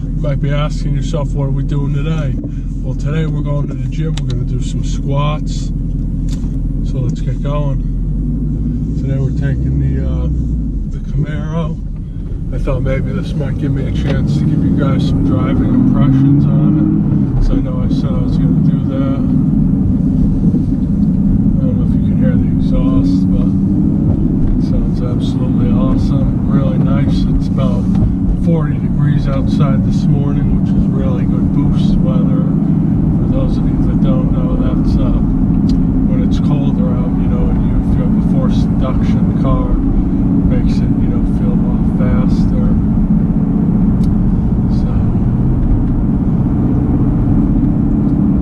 you might be asking yourself, what are we doing today? Well, today we're going to the gym. We're going to do some squats. So let's get going. Today we're taking the Camaro. I thought maybe this might give me a chance to give you guys some driving impressions on it. So I know I said I was going to do that. I don't know if you can hear the exhaust, but it sounds absolutely awesome. Really nice. It's about 40 degrees outside this morning, which is really good boost weather. For those of you that don't know, that's when it's colder out, you know, and if you have a forced induction car, makes it, you know, feel a lot faster. So,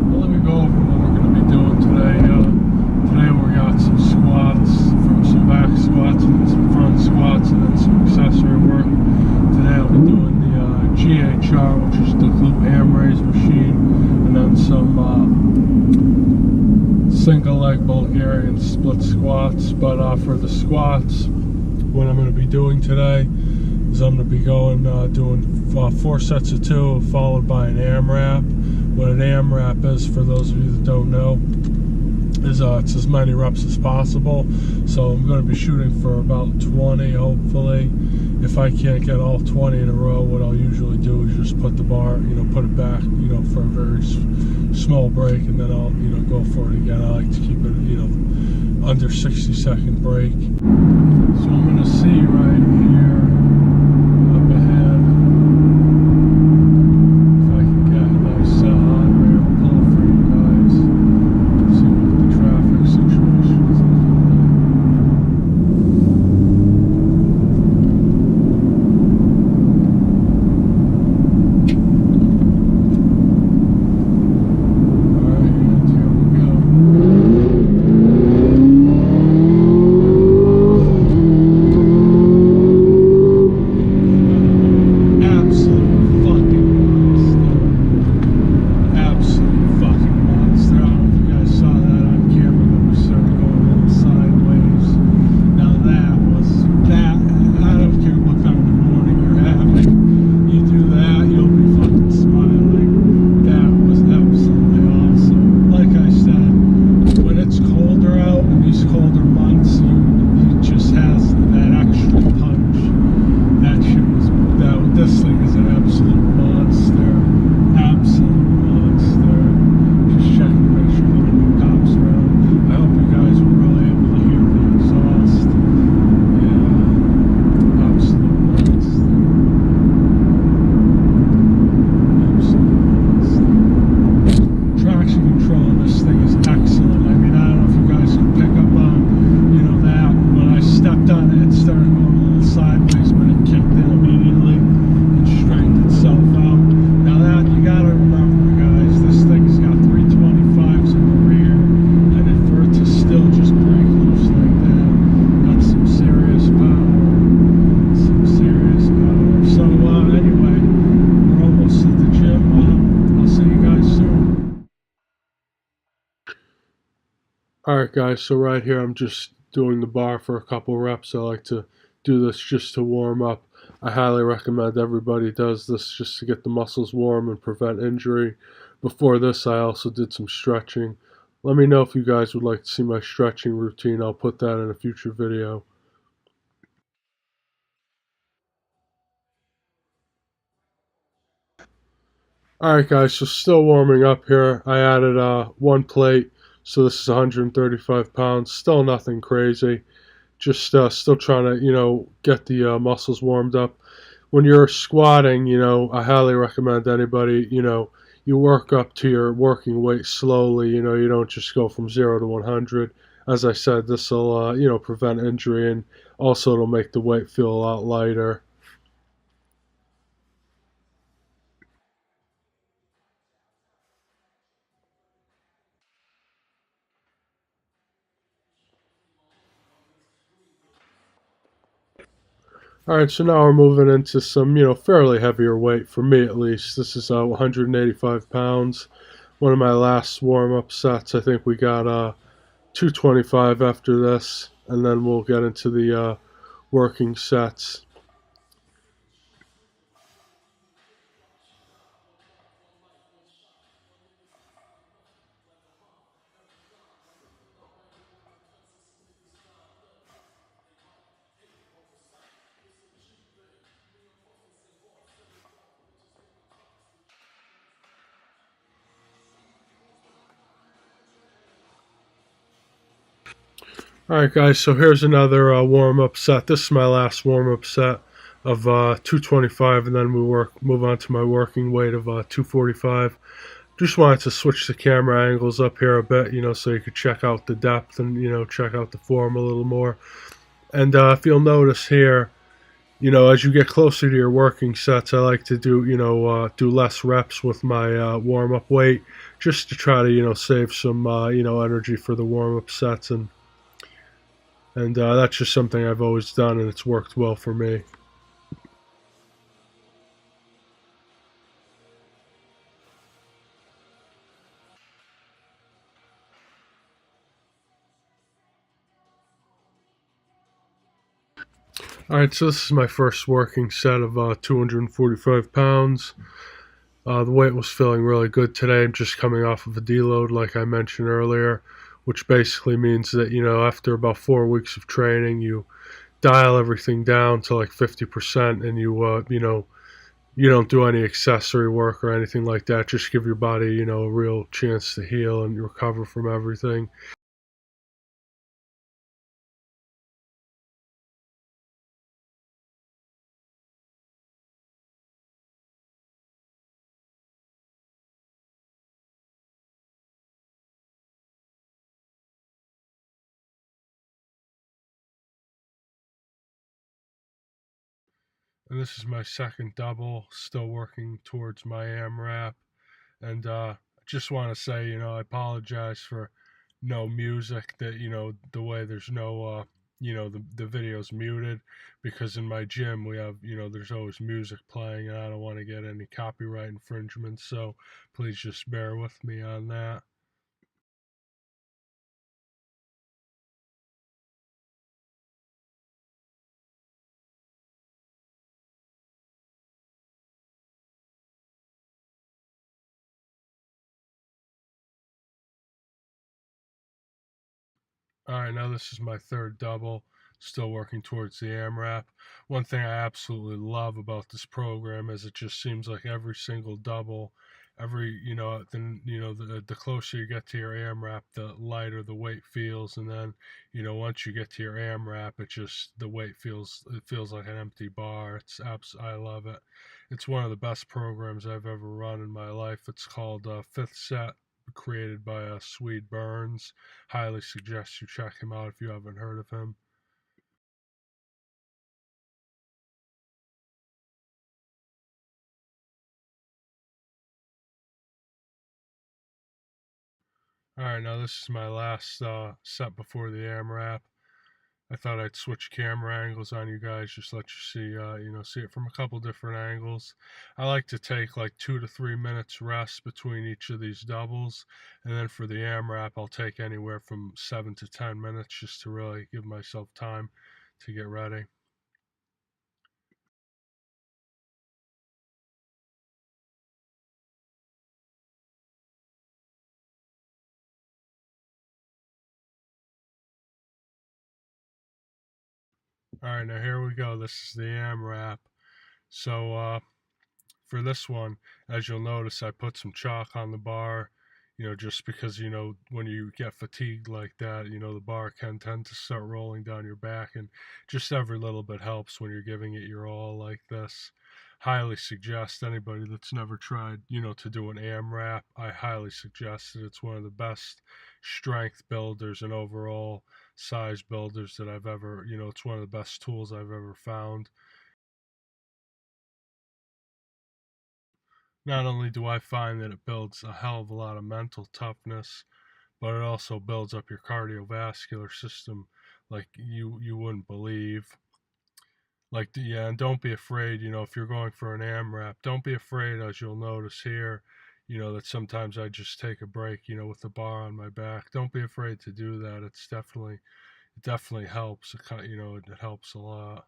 well, let me go over what we're going to be doing today. Today we got some squats, from some back squats and then some front squats and then some accessory work. Today I'll be doing the GHR, which is the glute ham raise machine, and then some single leg Bulgarian split squats. But for the squats, what I'm going to be doing today is I'm going to be doing 4 sets of 2 followed by an AMRAP. What an AMRAP is, for those of you that don't know, is it's as many reps as possible. So I'm going to be shooting for about 20 hopefully. If I can't get all 20 in a row, what I'll usually do is just put the bar, you know, put it back, you know, for a very small break, and then I'll, you know, go for it again. I like to keep it, you know, under 60-second break. So I'm going to see right here up ahead if I can get a nice on-ramp pull for you guys. See what the traffic situation is looking like. Alright guys, so right here I'm just doing the bar for a couple reps. I like to do this just to warm up. I highly recommend everybody does this just to get the muscles warm and prevent injury. Before this, I also did some stretching. Let me know if you guys would like to see my stretching routine. I'll put that in a future video. Alright guys, so still warming up here. I added 1 plate. So this is 135 pounds, still nothing crazy. Just still trying to, you know, get the muscles warmed up. When you're squatting, you know, I highly recommend anybody, you know, you work up to your working weight slowly. You know, you don't just go from 0 to 100. As I said, this will, you know, prevent injury, and also it'll make the weight feel a lot lighter. Alright, so now we're moving into some, you know, fairly heavier weight, for me at least. This is 185 pounds. One of my last warm-up sets, I think we got 225 after this, and then we'll get into the working sets. All right, guys. So here's another warm-up set. This is my last warm-up set of 225, and then move on to my working weight of 245. Just wanted to switch the camera angles up here a bit, so you could check out the depth and check out the form a little more. And if you'll notice here, as you get closer to your working sets, I like to do less reps with my warm-up weight, just to try to save some energy for the warm-up sets, and that's just something I've always done, and it's worked well for me. All right, so this is my first working set of 245 pounds. The weight was feeling really good today. I'm just coming off of a deload, like I mentioned earlier, which basically means that, after about 4 weeks of training, you dial everything down to like 50%, and you don't do any accessory work or anything like that. Just give your body, a real chance to heal and recover from everything. And this is my second double, still working towards my AMRAP. And I just want to say, I apologize for no music, that, the way there's no, the video's muted, because in my gym we have, there's always music playing, and I don't want to get any copyright infringements. So please just bear with me on that. All right, now this is my third double, still working towards the AMRAP. One thing I absolutely love about this program is it just seems like every single double, the closer you get to your AMRAP, the lighter the weight feels, and then, once you get to your AMRAP, the weight feels like an empty bar. I love it. It's one of the best programs I've ever run in my life. It's called Fifth Set, created by Swede Burns. Highly suggest you check him out if you haven't heard of him. All right, now this is my last set before the AMRAP. I thought I'd switch camera angles on you guys, just let you see it from a couple different angles. I like to take like 2 to 3 minutes rest between each of these doubles, and then for the AMRAP, I'll take anywhere from 7 to 10 minutes, just to really give myself time to get ready. All right, now here we go. This is the AMRAP. So for this one, as you'll notice, I put some chalk on the bar, just because, when you get fatigued like that, the bar can tend to start rolling down your back, and just every little bit helps when you're giving it your all like this. Highly suggest anybody that's never tried, to do an AMRAP, I highly suggest it. It's one of the best strength builders and overall size builders that I've ever, it's one of the best tools I've ever found. Not only do I find that it builds a hell of a lot of mental toughness, but it also builds up your cardiovascular system like you wouldn't believe. Yeah, and don't be afraid, if you're going for an AMRAP, don't be afraid, as you'll notice here, that sometimes I just take a break, with the bar on my back. Don't be afraid to do that. It definitely helps. It helps a lot.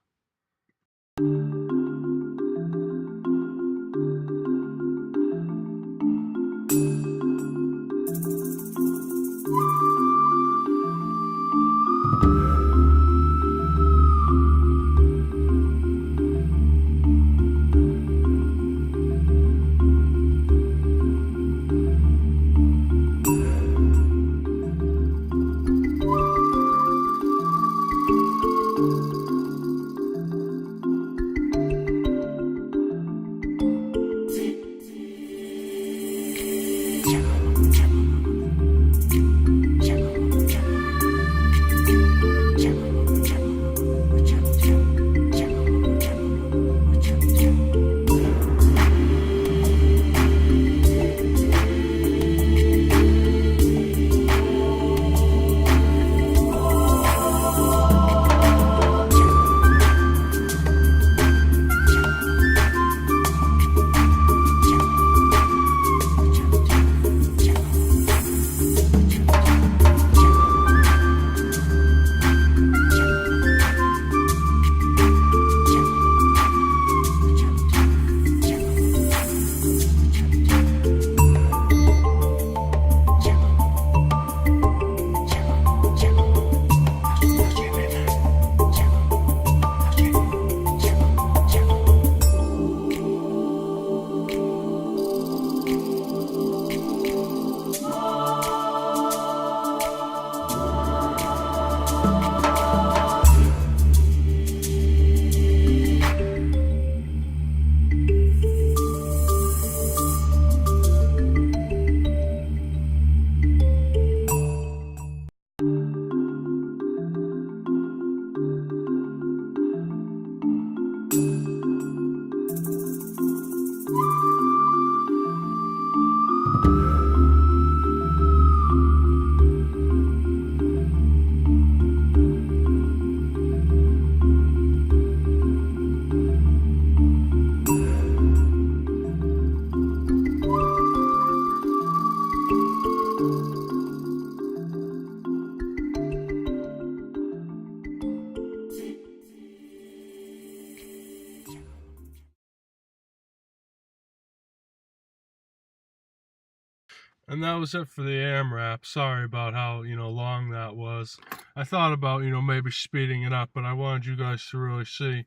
And that was it for the AMRAP. Sorry about how, long that was. I thought about, maybe speeding it up, but I wanted you guys to really see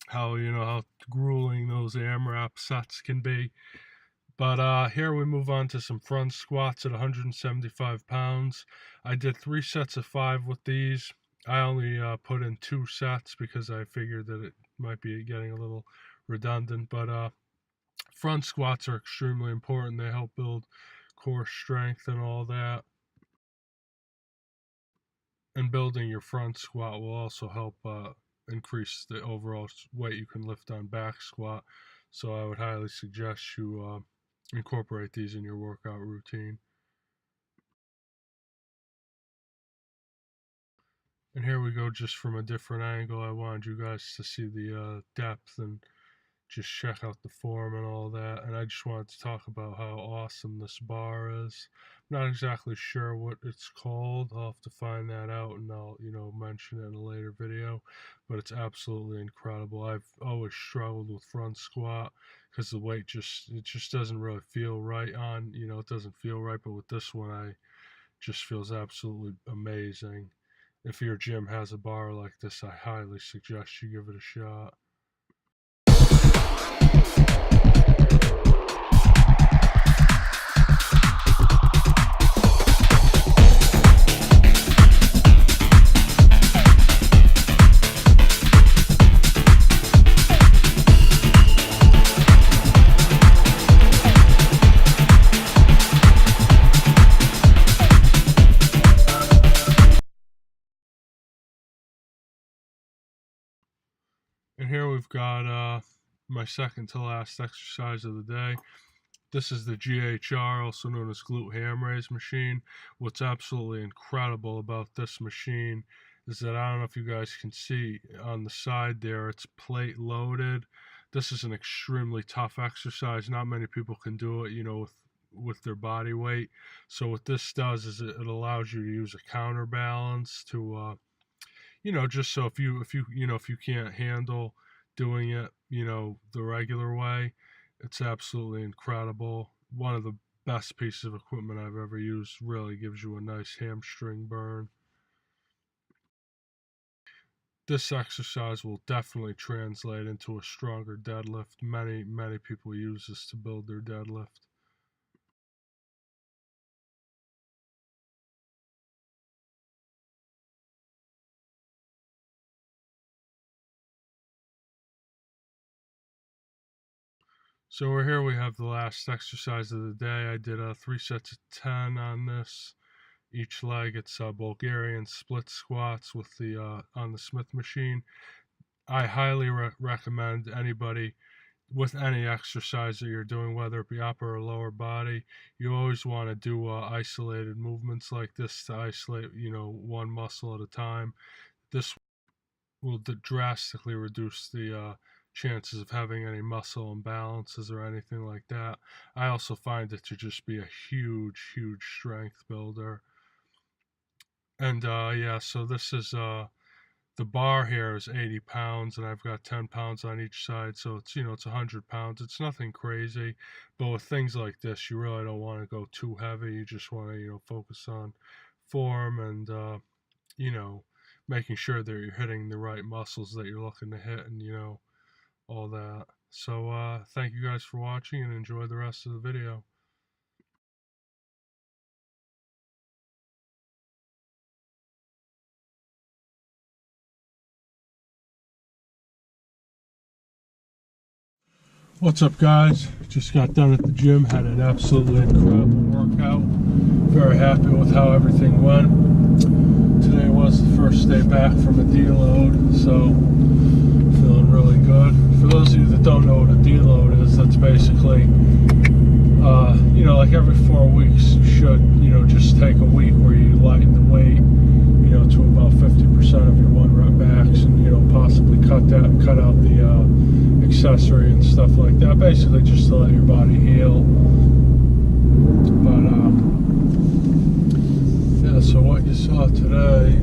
how, how grueling those AMRAP sets can be. But here we move on to some front squats at 175 pounds. I did 3 sets of 5 with these. I only put in 2 sets because I figured that it might be getting a little redundant. But front squats are extremely important. They help build core strength and all that. And building your front squat will also help increase the overall weight you can lift on back squat. So I would highly suggest you incorporate these in your workout routine. And here we go, just from a different angle. I wanted you guys to see the depth and just check out the form and all that. And I just wanted to talk about how awesome this bar is. I'm not exactly sure what it's called. I'll have to find that out, and I'll mention it in a later video. But it's absolutely incredible. I've always struggled with front squat because the weight just doesn't really feel right on. It doesn't feel right. But with this one, it just feels absolutely amazing. If your gym has a bar like this, I highly suggest you give it a shot. And here we've got my second to last exercise of the day. This is the GHR, also known as glute ham raise machine. What's absolutely incredible about this machine is that, I don't know if you guys can see on the side there, it's plate loaded. This is an extremely tough exercise. Not many people can do it, with their body weight. So what this does is it allows you to use a counterbalance to just so if you can't handle doing it, the regular way, it's absolutely incredible. One of the best pieces of equipment I've ever used. Really gives you a nice hamstring burn. This exercise will definitely translate into a stronger deadlift. Many people use this to build their deadlift. So we're here, we have the last exercise of the day. I did 3 sets of 10 on this. Each leg, it's Bulgarian split squats with the on the Smith machine. I highly recommend anybody with any exercise that you're doing, whether it be upper or lower body, you always want to do isolated movements like this to isolate, one muscle at a time. This will drastically reduce the chances of having any muscle imbalances or anything like that. I also find it to just be a huge strength builder. And yeah, so this is the bar here is 80 pounds, and I've got 10 pounds on each side, so it's it's 100 pounds. It's nothing crazy, but with things like this, you really don't want to go too heavy. You just want to focus on form and making sure that you're hitting the right muscles that you're looking to hit, and all that. So thank you guys for watching, and enjoy the rest of the video. What's up, guys? Just got done at the gym, had an absolutely incredible workout. Very happy with how everything went. Today was the first day back from a deload, so feeling really good. For those of you that don't know what a deload is, that's basically, like every 4 weeks, you should, just take a week where you lighten the weight, to about 50% of your 1 rep backs, and, possibly cut out the accessory and stuff like that, basically just to let your body heal. But yeah, so what you saw today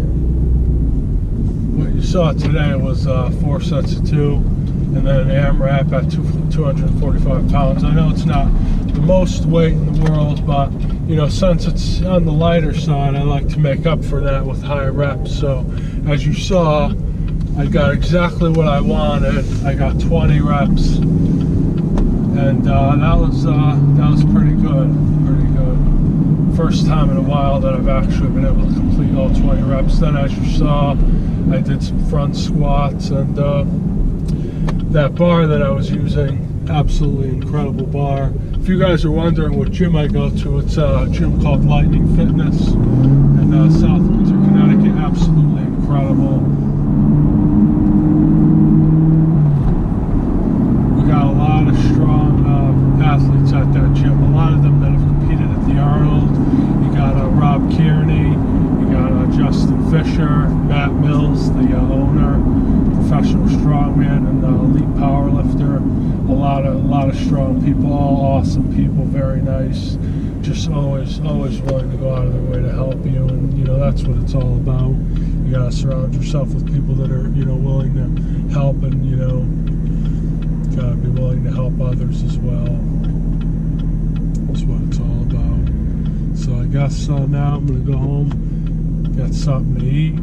was 4 sets of 2, and then an AMRAP at 245 pounds. I know it's not the the most weight in the world, but you know, since it's on the lighter side, I like to make up for that with higher reps. So as you saw, I got exactly what I wanted. I got 20 reps, and that was pretty good. First time in a while that I've actually been able to complete all 20 reps. Then, as you saw, I did some front squats, and that bar that I was using, absolutely incredible bar. If you guys are wondering what gym I go to, it's a gym called Lightning Fitness in South Windsor, Connecticut. Absolutely incredible. We got a lot of strong athletes at that gym. A lot of them that have competed at the Arnold. You got Rob Kearney, you got Justin Fisher, Matt Mills, the owner, professional strongman and elite powerlifter. A lot of strong people, all awesome people, very nice. Just always willing to go out of their way to help you, and you know, that's what it's all about. You gotta surround yourself with people that are, you know, willing to help, and you know, gotta be willing to help others as well. That's what it's all about. So I guess now I'm gonna go home, get something to eat.